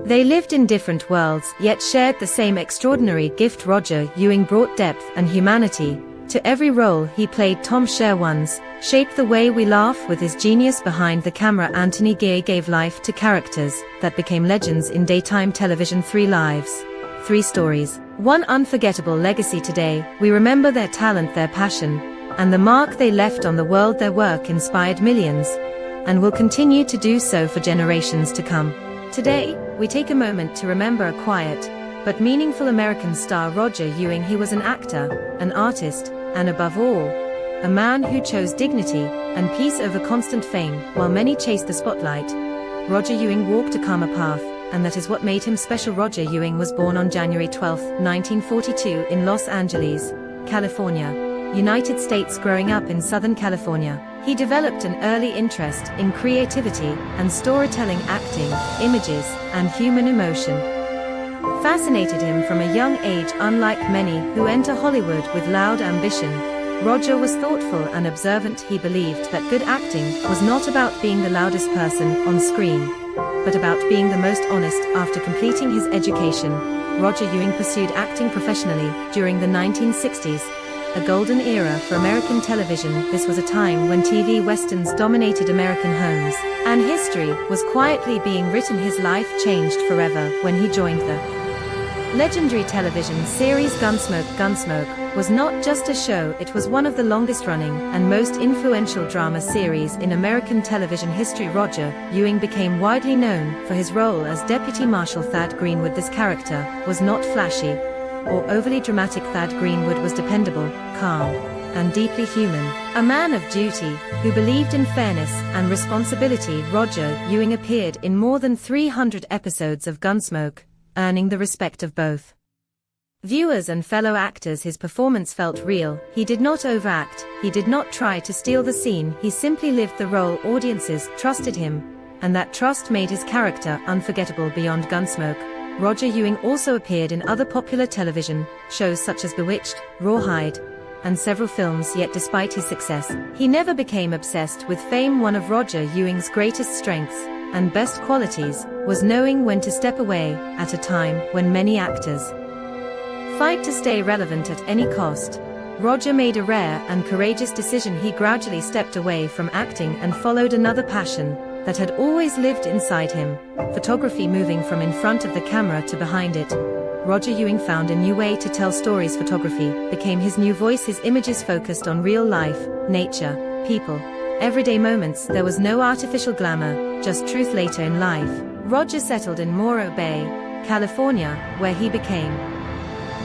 They lived in different worlds, yet shared the same extraordinary gift. Roger Ewing brought depth and humanity to every role he played. Tom Sherwans shaped the way we laugh with his genius behind the camera. Anthony Geer gave life to characters that became legends in daytime television. 3 lives, 3 stories, 1 unforgettable legacy. Today, we remember their talent, their passion, and the mark they left on the world. Their work inspired millions, and will continue to do so for generations to come. Today, we take a moment to remember a quiet, but meaningful American star, Roger Ewing. He was an actor, an artist, and above all, a man who chose dignity and peace over constant fame. While many chased the spotlight, Roger Ewing walked a calmer path, and that is what made him special. Roger Ewing was born on January 12, 1942 in Los Angeles, California, United States. Growing up in Southern California, he developed an early interest in creativity and storytelling. Acting, images, and human emotion fascinated him from a young age. Unlike many who enter Hollywood with loud ambition, Roger was thoughtful and observant. He believed that good acting was not about being the loudest person on screen, but about being the most honest. After completing his education, Roger Ewing pursued acting professionally during the 1960s, a golden era for American television. This was a time when TV westerns dominated American homes, and history was quietly being written. His life changed forever when he joined the legendary television series Gunsmoke. Gunsmoke was not just a show, it was one of the longest-running and most influential drama series in American television history. Roger Ewing became widely known for his role as Deputy Marshal Thad Greenwood. This character was not flashy or overly dramatic. Thad Greenwood was dependable, calm, and deeply human, a man of duty who believed in fairness and responsibility. Roger Ewing appeared in more than 300 episodes of Gunsmoke, earning the respect of both viewers and fellow actors. His performance felt real. He did not overact, he did not try to steal the scene, he simply lived the role. Audiences trusted him, and that trust made his character unforgettable. Beyond Gunsmoke, Roger Ewing also appeared in other popular television shows such as Bewitched, Rawhide, and several films. Yet despite his success, he never became obsessed with fame. One of Roger Ewing's greatest strengths and best qualities was knowing when to step away. At a time when many actors fight to stay relevant at any cost, Roger made a rare and courageous decision. He gradually stepped away from acting and followed another passion that had always lived inside him: photography. Moving from in front of the camera to behind it, Roger Ewing found a new way to tell stories. Photography became his new voice. His images focused on real life, nature, people, everyday moments. There was no artificial glamour, just truth. Later in life, Roger settled in Morro Bay, California, where he became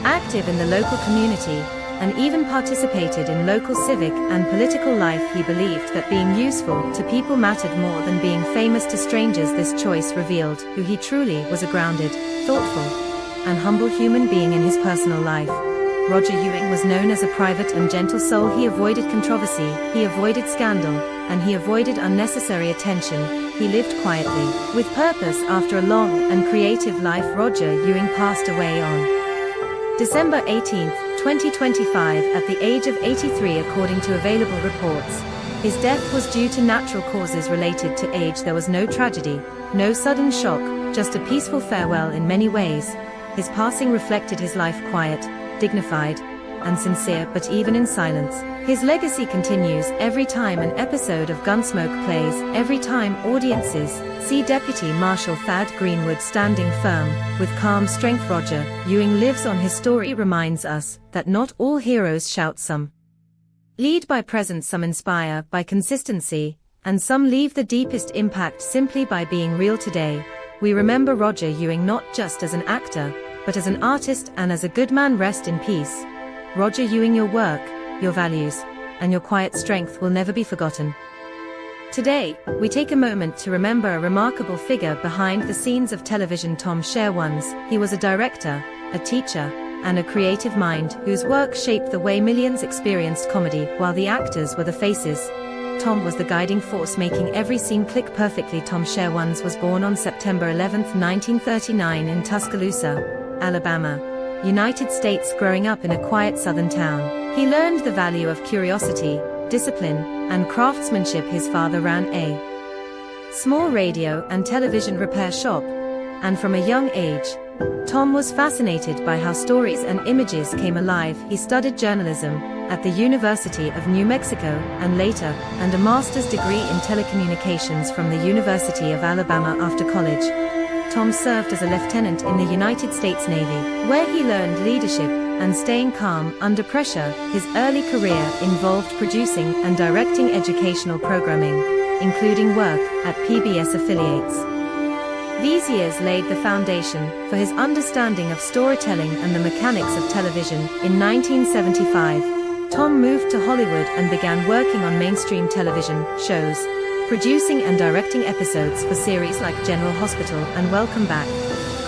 active in the local community and even participated in local civic and political life. He believed that being useful to people mattered more than being famous to strangers. This choice revealed who he truly was: a grounded, thoughtful, and humble human being. In his personal life, Roger Ewing was known as a private and gentle soul. He avoided controversy, he avoided scandal, and he avoided unnecessary attention. He lived quietly, with purpose. After a long and creative life, Roger Ewing passed away on December 18, 2025, at the age of 83. According to available reports, his death was due to natural causes related to age. There was no tragedy, no sudden shock, just a peaceful farewell. In many ways, his passing reflected his life: quiet, dignified, and sincere. But even in silence, his legacy continues. Every time an episode of Gunsmoke plays, every time audiences see Deputy Marshal Thad Greenwood standing firm, with calm strength, Roger Ewing lives on. His story reminds us that not all heroes shout. Some lead by presence, some inspire by consistency, and some leave the deepest impact simply by being real. Today, we remember Roger Ewing not just as an actor, but as an artist and as a good man. Rest in peace, Roger Ewing. Your work, your values, and your quiet strength will never be forgotten. Today, we take a moment to remember a remarkable figure behind the scenes of television: Tom Sherwans. He was a director, a teacher, and a creative mind whose work shaped the way millions experienced comedy. While the actors were the faces, Tom was the guiding force, making every scene click perfectly. Tom Sherwans was born on September 11, 1939 in Tuscaloosa, Alabama, United States. Growing up in a quiet southern town, he learned the value of curiosity, discipline, and craftsmanship. His father ran a small radio and television repair shop, and from a young age, Tom was fascinated by how stories and images came alive. He studied journalism at the University of New Mexico and later earned a master's degree in telecommunications from the University of Alabama after college. Tom served as a lieutenant in the United States Navy, where he learned leadership and staying calm under pressure. His early career involved producing and directing educational programming, including work at PBS affiliates. These years laid the foundation for his understanding of storytelling and the mechanics of television. In 1975, Tom moved to Hollywood and began working on mainstream television shows, producing and directing episodes for series like General Hospital and Welcome Back,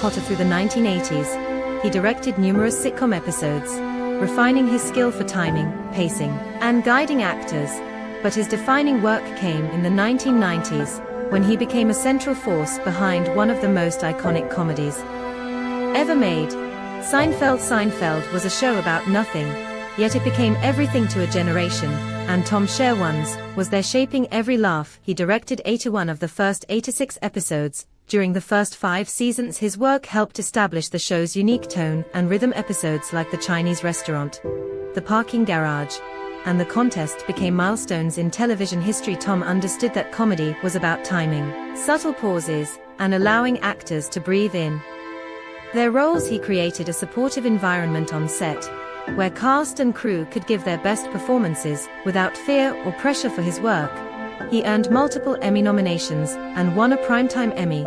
Kotter. Through the 1980s, he directed numerous sitcom episodes, refining his skill for timing, pacing, and guiding actors. But his defining work came in the 1990s, when he became a central force behind one of the most iconic comedies ever made. Seinfeld. Seinfeld was a show about nothing, yet it became everything to a generation, and Tom Sherwans was there, shaping every laugh. He directed 81 of the first 86 episodes. During the first 5 seasons, his work helped establish the show's unique tone and rhythm. Episodes like The Chinese Restaurant, The Parking Garage, and The Contest became milestones in television history. Tom understood that comedy was about timing, subtle pauses, and allowing actors to breathe in their roles. He created a supportive environment on set, where cast and crew could give their best performances without fear or pressure for his work. He earned multiple Emmy nominations and won a Primetime Emmy,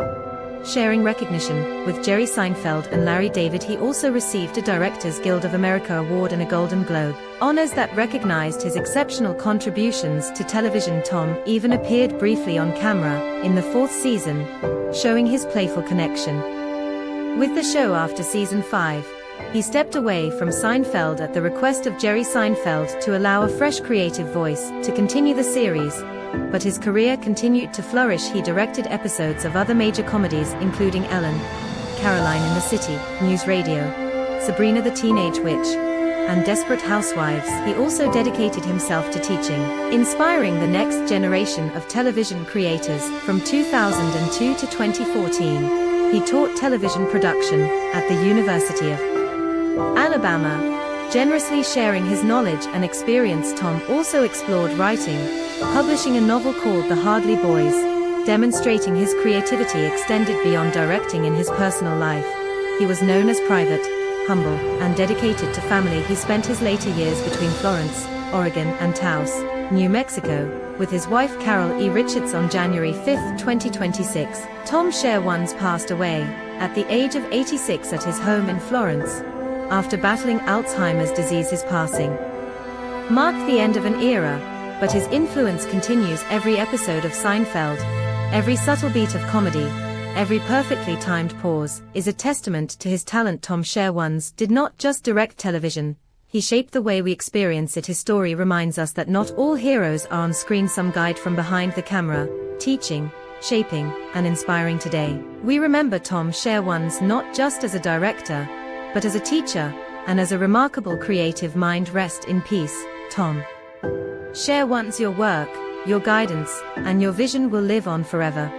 sharing recognition with Jerry Seinfeld and Larry David. He also received a Directors Guild of America award and a Golden Globe, honors that recognized his exceptional contributions to television. Tom even appeared briefly on camera in the 4th season, showing his playful connection with the show. After season 5, he stepped away from Seinfeld at the request of Jerry Seinfeld to allow a fresh creative voice to continue the series, but his career continued to flourish. He directed episodes of other major comedies including Ellen, Caroline in the City, News Radio, Sabrina the Teenage Witch, and Desperate Housewives. He also dedicated himself to teaching, inspiring the next generation of television creators. From 2002 to 2014, he taught television production at the University of Alabama, generously sharing his knowledge and experience. Tom also explored writing, publishing a novel called The Hardly Boys, demonstrating his creativity extended beyond directing. In his personal life, he was known as private, humble, and dedicated to family. He spent his later years between Florence, Oregon and Taos, New Mexico, with his wife Carol E. Richards. On January 5, 2026, Tom Sherwans passed away at the age of 86 at his home in Florence, after battling Alzheimer's disease. His passing marked the end of an era, but his influence continues. Every episode of Seinfeld, every subtle beat of comedy, every perfectly timed pause, is a testament to his talent. Tom Sherwans did not just direct television, he shaped the way we experience it. His story reminds us that not all heroes are on screen. Some guide from behind the camera, teaching, shaping, and inspiring. Today, we remember Tom Sherwans not just as a director, but as a teacher, and as a remarkable creative mind. Rest in peace, Tom Sherwans. Your work, your guidance, and your vision will live on forever.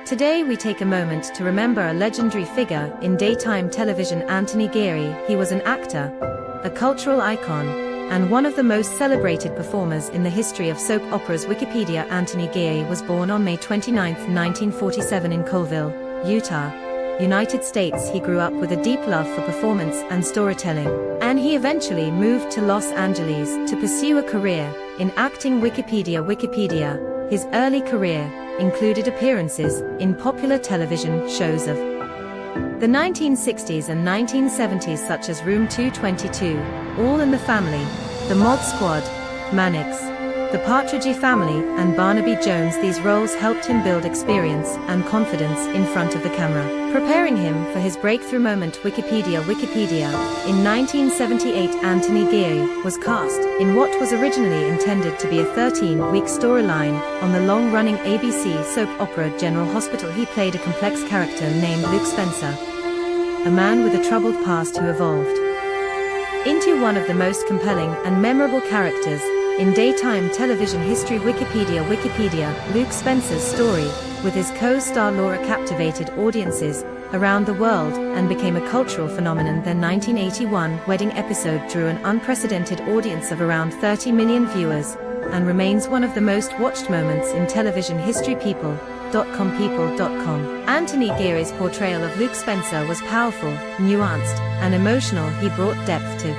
Today we take a moment to remember a legendary figure in daytime television, Anthony Geary. He was an actor, a cultural icon, and one of the most celebrated performers in the history of soap operas. Wikipedia. Anthony Geary was born on May 29, 1947 in Colville, Utah, United States. He grew up with a deep love for performance and storytelling, and he eventually moved to Los Angeles to pursue a career in acting. Wikipedia. His early career included appearances in popular television shows of the 1960s and 1970s such as Room 222, All in the Family, The Mod Squad, Mannix, The Partridge Family, and Barnaby Jones. These roles helped him build experience and confidence in front of the camera, preparing him for his breakthrough moment. Wikipedia. In 1978, Anthony Geary was cast in what was originally intended to be a 13-week storyline on the long-running ABC soap opera General Hospital. He played a complex character named Luke Spencer, a man with a troubled past who evolved into one of the most compelling and memorable characters in daytime television history. Wikipedia. Luke Spencer's story, with his co-star Laura, captivated audiences around the world and became a cultural phenomenon. The 1981 wedding episode drew an unprecedented audience of around 30 million viewers and remains one of the most watched moments in television history. People.com. Anthony Geary's portrayal of Luke Spencer was powerful, nuanced, and emotional. He brought depth to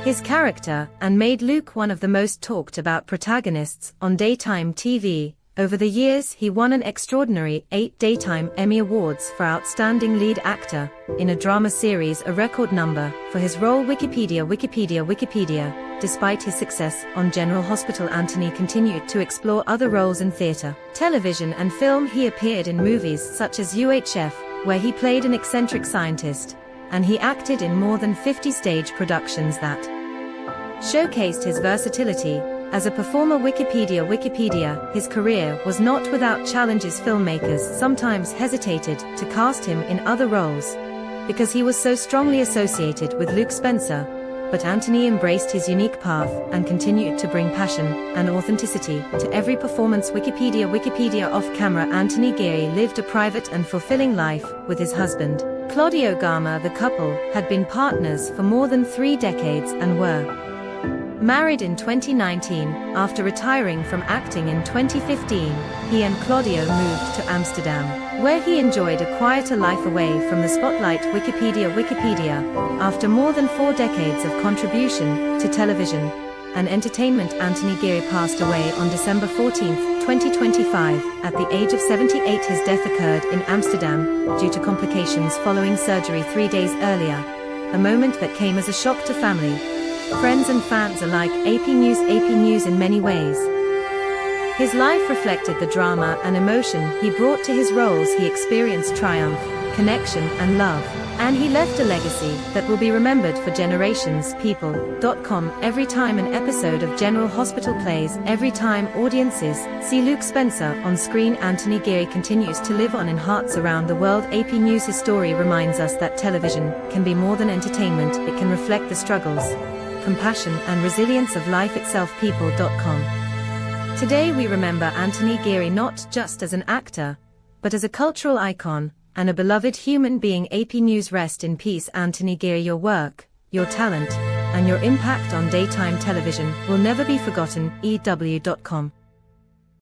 his character and made Luke one of the most talked about protagonists on daytime TV. Over the years, he won an extraordinary 8 Daytime Emmy Awards for Outstanding Lead Actor in a drama series, a record number for his role. Wikipedia. Despite his success on General Hospital, Anthony continued to explore other roles in theater, television, and film. He appeared in movies such as UHF, where he played an eccentric scientist, and he acted in more than 50 stage productions that showcased his versatility as a performer. Wikipedia. His career was not without challenges. Filmmakers sometimes hesitated to cast him in other roles because he was so strongly associated with Luke Spencer, but Anthony embraced his unique path and continued to bring passion and authenticity to every performance. Wikipedia. Off camera, Anthony Geary lived a private and fulfilling life with his husband, Claudio Gama. The couple had been partners for more than 3 decades and were married in 2019. After retiring from acting in 2015, he and Claudio moved to Amsterdam, where he enjoyed a quieter life away from the spotlight. Wikipedia. After more than 4 decades of contribution to television and entertainment, Anthony Geary passed away on December 14, 2025, at the age of 78. His death occurred in Amsterdam due to complications following surgery 3 days earlier, a moment that came as a shock to family, friends and fans alike. AP News. In many ways, his life reflected the drama and emotion he brought to his roles. He experienced triumph, connection, and love, and he left a legacy that will be remembered for generations. People.com. Every time an episode of General Hospital plays, every time audiences see Luke Spencer on screen, Anthony Geary continues to live on in hearts around the world. AP News. His story reminds us that television can be more than entertainment. It can reflect the struggles, compassion, and resilience of life itself. People.com. Today we remember Anthony Geary not just as an actor, but as a cultural icon and a beloved human being. AP News. Rest in peace, Anthony Geary. Your work, your talent, and your impact on daytime television will never be forgotten. EW.com.